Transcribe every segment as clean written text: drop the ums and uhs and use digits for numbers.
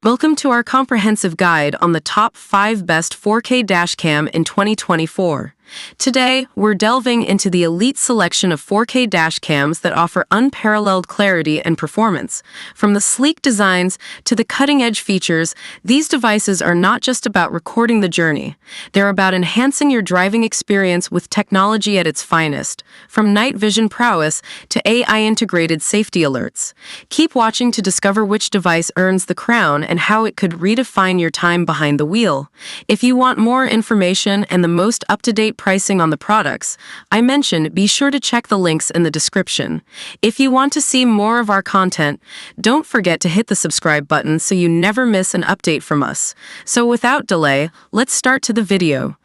Welcome to our comprehensive guide on the top 5 best 4K dash cam in 2024. Today, we're delving into the elite selection of 4K dash cams that offer unparalleled clarity and performance. From the sleek designs to the cutting-edge features, these devices are not just about recording the journey. They're about enhancing your driving experience with technology at its finest, from night vision prowess to AI-integrated safety alerts. Keep watching to discover which device earns the crown and how it could redefine your time behind the wheel. If you want more information and the most up-to-date pricing on the products I mentioned, be sure to check the links in the description. If you want to see more of our content, don't forget to hit the subscribe button so you never miss an update from us. So without delay, let's start to the video.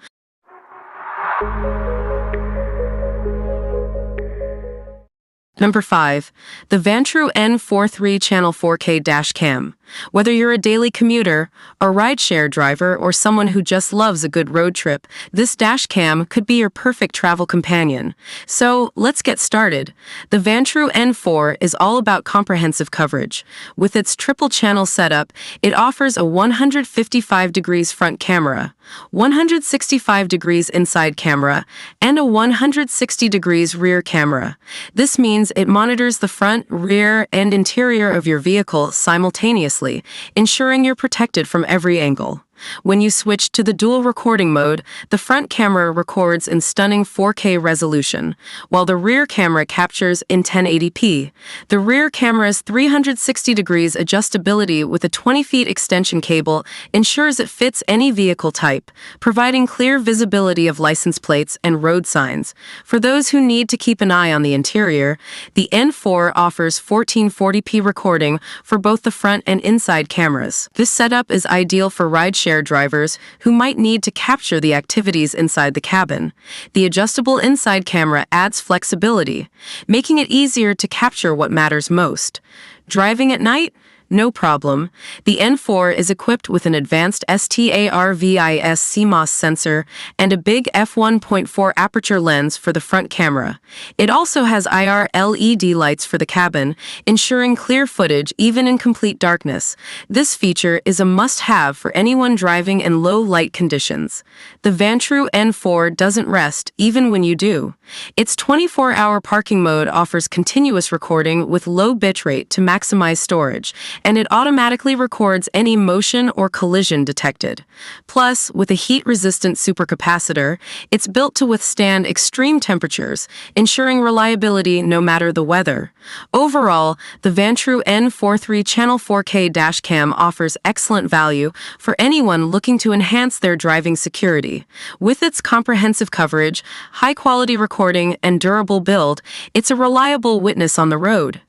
Number 5. The Vantrue N43 Channel 4K Dash Cam. Whether you're a daily commuter, a rideshare driver, or someone who just loves a good road trip, this dash cam could be your perfect travel companion. So, let's get started. The Vantrue N4 is all about comprehensive coverage. With its triple-channel setup, it offers a 155 degrees front camera, 165 degrees inside camera, and a 160 degrees rear camera. This means it monitors the front, rear, and interior of your vehicle simultaneously, ensuring you're protected from every angle. When you switch to the dual recording mode, the front camera records in stunning 4K resolution, while the rear camera captures in 1080p. The rear camera's 360 degrees adjustability with a 20 feet extension cable ensures it fits any vehicle type, providing clear visibility of license plates and road signs. For those who need to keep an eye on the interior, the N4 offers 1440p recording for both the front and inside cameras. This setup is ideal for rideshare drivers who might need to capture the activities inside the cabin. The adjustable inside camera adds flexibility, making it easier to capture what matters most. Driving at night? No problem. The N4 is equipped with an advanced STARVIS CMOS sensor and a big f1.4 aperture lens for the front camera. It also has IR LED lights for the cabin, ensuring clear footage even in complete darkness. This feature is a must-have for anyone driving in low light conditions. The Vantrue N4 doesn't rest even when you do. Its 24-hour parking mode offers continuous recording with low bitrate to maximize storage, and it automatically records any motion or collision detected. Plus, with a heat-resistant supercapacitor, it's built to withstand extreme temperatures, ensuring reliability no matter the weather. Overall, the Vantrue N43 Channel 4K Dash Cam offers excellent value for anyone looking to enhance their driving security. With its comprehensive coverage, high-quality recording, and durable build, it's a reliable witness on the road.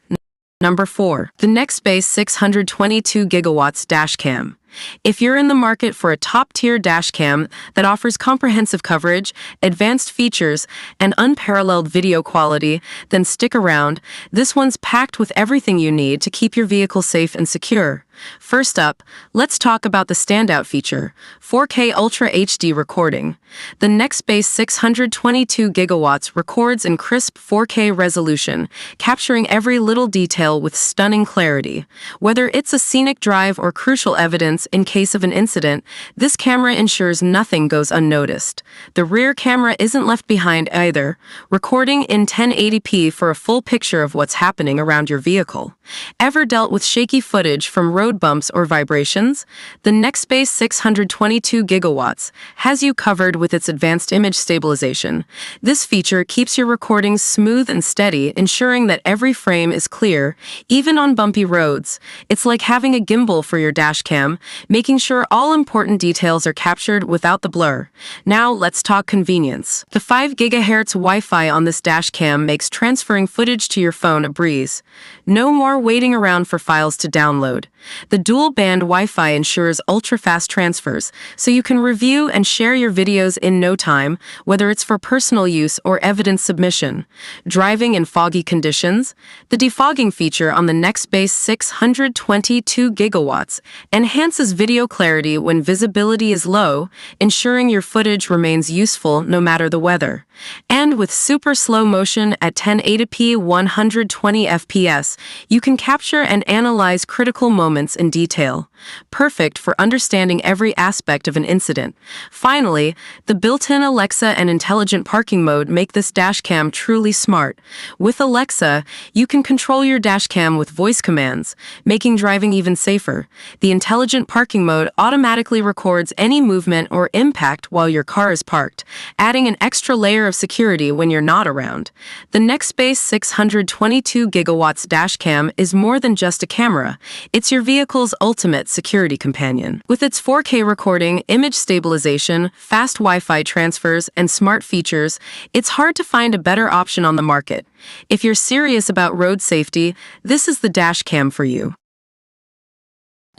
Number 4. The Nextbase 622 GW Dash Cam. If you're in the market for a top-tier dash cam that offers comprehensive coverage, advanced features, and unparalleled video quality, then stick around. This one's packed with everything you need to keep your vehicle safe and secure. First up, let's talk about the standout feature, 4K Ultra HD recording. The Nextbase 622 GW records in crisp 4K resolution, capturing every little detail with stunning clarity. Whether it's a scenic drive or crucial evidence in case of an incident, this camera ensures nothing goes unnoticed. The rear camera isn't left behind either, recording in 1080p for a full picture of what's happening around your vehicle. Ever dealt with shaky footage from road bumps or vibrations? The Nextbase 622 GW has you covered with its advanced image stabilization. This feature keeps your recordings smooth and steady, ensuring that every frame is clear, even on bumpy roads. It's like having a gimbal for your dash cam, making sure all important details are captured without the blur. Now let's talk convenience. The 5 GHz Wi-Fi on this dash cam makes transferring footage to your phone a breeze. No more waiting around for files to download. The dual-band Wi-Fi ensures ultra-fast transfers, so you can review and share your videos in no time, whether it's for personal use or evidence submission. Driving in foggy conditions? The defogging feature on the Nextbase 622 GW enhances video clarity when visibility is low, ensuring your footage remains useful no matter the weather. And with super slow motion at 1080p 120 FPS, you can capture and analyze critical moments in detail. perfect for understanding every aspect of an incident. Finally, the built-in Alexa and intelligent parking mode make this dashcam truly smart. With Alexa, you can control your dashcam with voice commands, making driving even safer. The intelligent parking mode automatically records any movement or impact while your car is parked, adding an extra layer of security when you're not around. The Nextbase 622 gigawatts dashcam is more than just a camera. It's your vehicle's ultimate security companion. With its 4K recording, image stabilization, fast Wi-Fi transfers, and smart features, it's hard to find a better option on the market. If you're serious about road safety, this is the dashcam for you.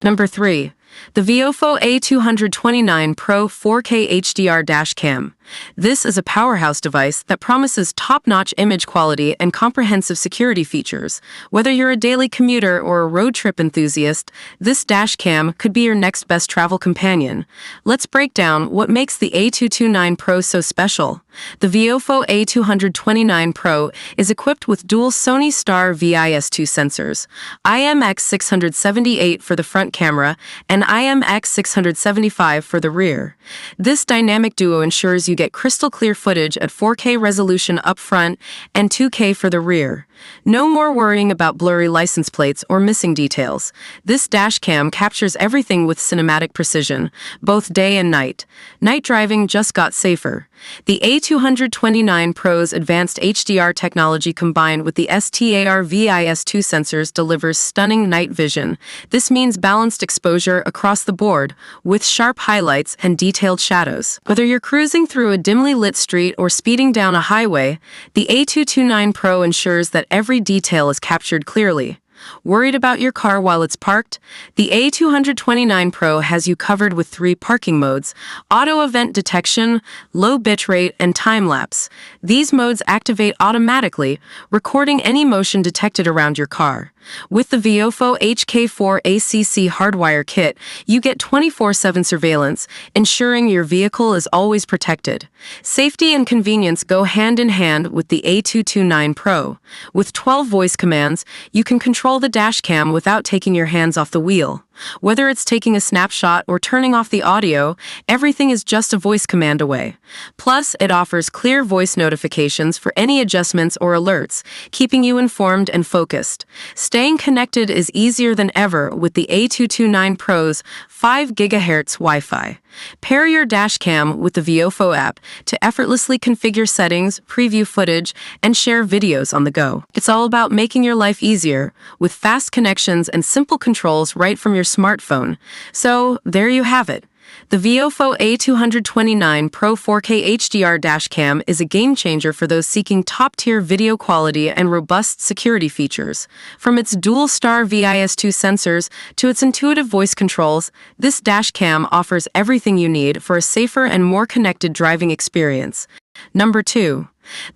Number 3. The VIOFO A229 Pro 4K HDR Dashcam. This is a powerhouse device that promises top-notch image quality and comprehensive security features. Whether you're a daily commuter or a road trip enthusiast, this dashcam could be your next best travel companion. Let's break down what makes the A229 Pro so special. The VIOFO A229 Pro is equipped with dual Sony Star VIS2 sensors, IMX678 for the front camera and IMX675 for the rear. This dynamic duo ensures you get crystal clear footage at 4K resolution up front and 2K for the rear. No more worrying about blurry license plates or missing details. This dashcam captures everything with cinematic precision, both day and night. Night driving just got safer. The A229 Pro's advanced HDR technology combined with the STAR VIS2 sensors delivers stunning night vision. This means balanced exposure across the board, with sharp highlights and detailed shadows. Whether you're cruising through a dimly lit street or speeding down a highway, the A229 Pro ensures that every detail is captured clearly. Worried about your car while it's parked? The A229 Pro has you covered with 3 parking modes: auto event detection, low bitrate, and time-lapse. These modes activate automatically, recording any motion detected around your car. With the VIOFO HK4 ACC hardwire kit, you get 24/7 surveillance, ensuring your vehicle is always protected. Safety and convenience go hand in hand with the A229 Pro. With 12 voice commands, you can control the dashcam without taking your hands off the wheel. Whether it's taking a snapshot or turning off the audio, everything is just a voice command away. Plus, it offers clear voice notifications for any adjustments or alerts, keeping you informed and focused. Staying connected is easier than ever with the A229 Pro's 5 GHz Wi-Fi. Pair your dashcam with the VIOFO app to effortlessly configure settings, preview footage, and share videos on the go. It's all about making your life easier, with fast connections and simple controls right from your smartphone. So, there you have it. The VIOFO A229 Pro 4K HDR Dashcam is a game-changer for those seeking top-tier video quality and robust security features. From its dual-star VIS2 sensors to its intuitive voice controls, this dashcam offers everything you need for a safer and more connected driving experience. Number 2.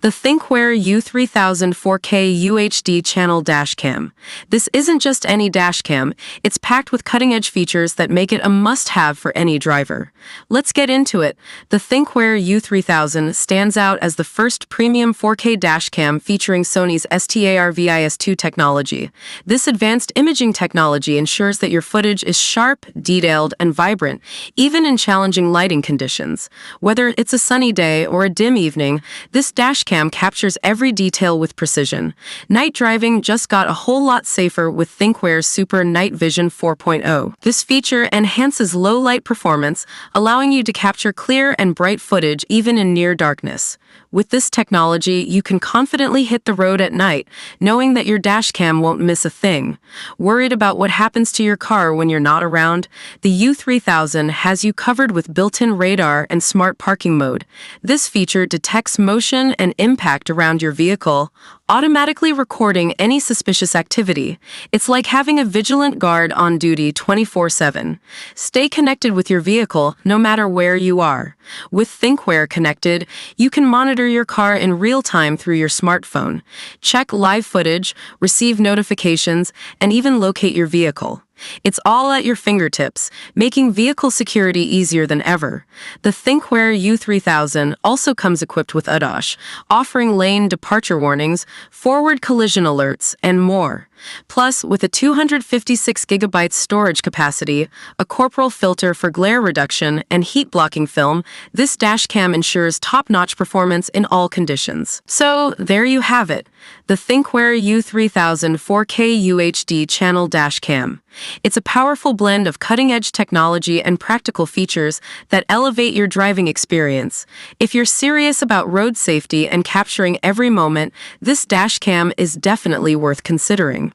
The Thinkware U3000 4K UHD Channel Dashcam. This isn't just any dashcam, it's packed with cutting-edge features that make it a must-have for any driver. Let's get into it. The Thinkware U3000 stands out as the first premium 4K dashcam featuring Sony's STAR VIS2 technology. This advanced imaging technology ensures that your footage is sharp, detailed, and vibrant, even in challenging lighting conditions. Whether it's a sunny day or a dim evening, this dashcam captures every detail with precision. Night driving just got a whole lot safer with Thinkware's Super Night Vision 4.0. This feature enhances low-light performance, allowing you to capture clear and bright footage even in near darkness. With this technology, you can confidently hit the road at night, knowing that your dashcam won't miss a thing. Worried about what happens to your car when you're not around? The U3000 has you covered with built-in radar and smart parking mode. This feature detects motion and impact around your vehicle, automatically recording any suspicious activity. It's like having a vigilant guard on duty 24/7. Stay connected with your vehicle no matter where you are. With Thinkware Connected, you can monitor your car in real time through your smartphone. Check live footage, receive notifications, and even locate your vehicle. It's all at your fingertips, making vehicle security easier than ever. The Thinkware U3000 also comes equipped with ADAS, offering lane departure warnings, forward collision alerts, and more. Plus, with a 256 gigabytes storage capacity, a corporal filter for glare reduction, and heat-blocking film, this dash cam ensures top-notch performance in all conditions. So, there you have it, the Thinkware U3000 4K UHD channel dash cam. It's a powerful blend of cutting-edge technology and practical features that elevate your driving experience. If you're serious about road safety and capturing every moment, this dash cam is definitely worth considering.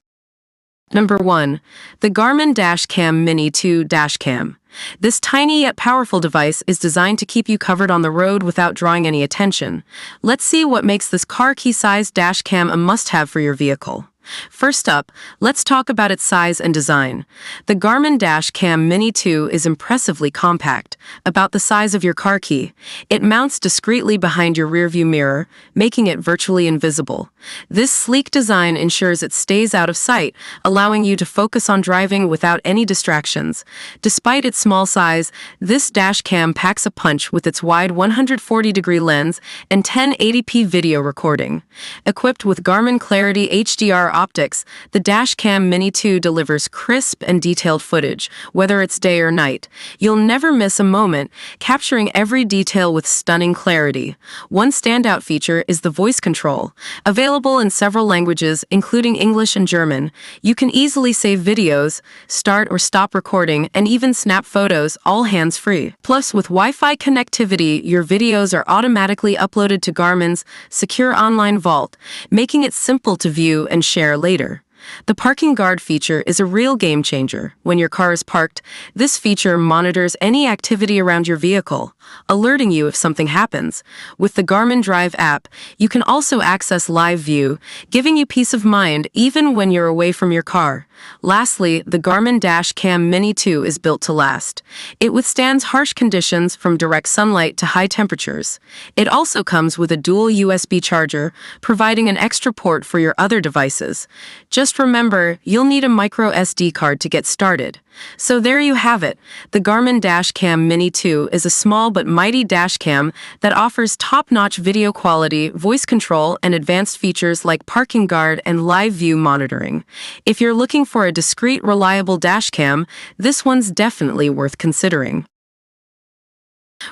Number 1. The Garmin Dash Cam Mini 2 Dash Cam. This tiny yet powerful device is designed to keep you covered on the road without drawing any attention. Let's see what makes this car key-sized dash cam a must-have for your vehicle. First up, let's talk about its size and design. The Garmin Dash Cam Mini 2 is impressively compact, about the size of your car key. It mounts discreetly behind your rearview mirror, making it virtually invisible. This sleek design ensures it stays out of sight, allowing you to focus on driving without any distractions. Despite its small size, this dash cam packs a punch with its wide 140-degree lens and 1080p video recording. Equipped with Garmin Clarity HDR optics, the Dash Cam Mini 2 delivers crisp and detailed footage, whether it's day or night. You'll never miss a moment, capturing every detail with stunning clarity. One standout feature is the voice control. Available in several languages, including English and German, you can easily save videos, start or stop recording, and even snap photos, all hands-free. Plus, with Wi-Fi connectivity, your videos are automatically uploaded to Garmin's secure online vault, making it simple to view and share later. The parking guard feature is a real game changer. When your car is parked, this feature monitors any activity around your vehicle, alerting you if something happens. With the Garmin Drive app, you can also access live view, giving you peace of mind even when you're away from your car. Lastly, the Garmin Dash Cam Mini 2 is built to last. It withstands harsh conditions from direct sunlight to high temperatures. It also comes with a dual USB charger, providing an extra port for your other devices. Just remember, you'll need a micro SD card to get started. So there you have it. The Garmin Dash Cam Mini 2 is a small but mighty dash cam that offers top-notch video quality, voice control, and advanced features like parking guard and live view monitoring. If you're looking for a discreet, reliable dash cam, this one's definitely worth considering.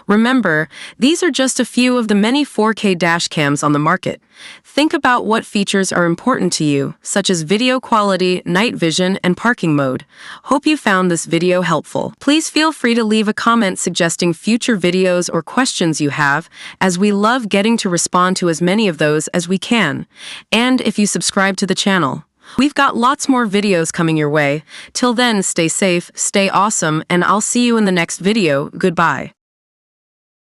Remember, these are just a few of the many 4K dash cams on the market. Think about what features are important to you, such as video quality, night vision, and parking mode. Hope you found this video helpful. Please feel free to leave a comment suggesting future videos or questions you have, as we love getting to respond to as many of those as we can. And if you subscribe to the channel, we've got lots more videos coming your way. Till then, stay safe, stay awesome, and I'll see you in the next video. Goodbye.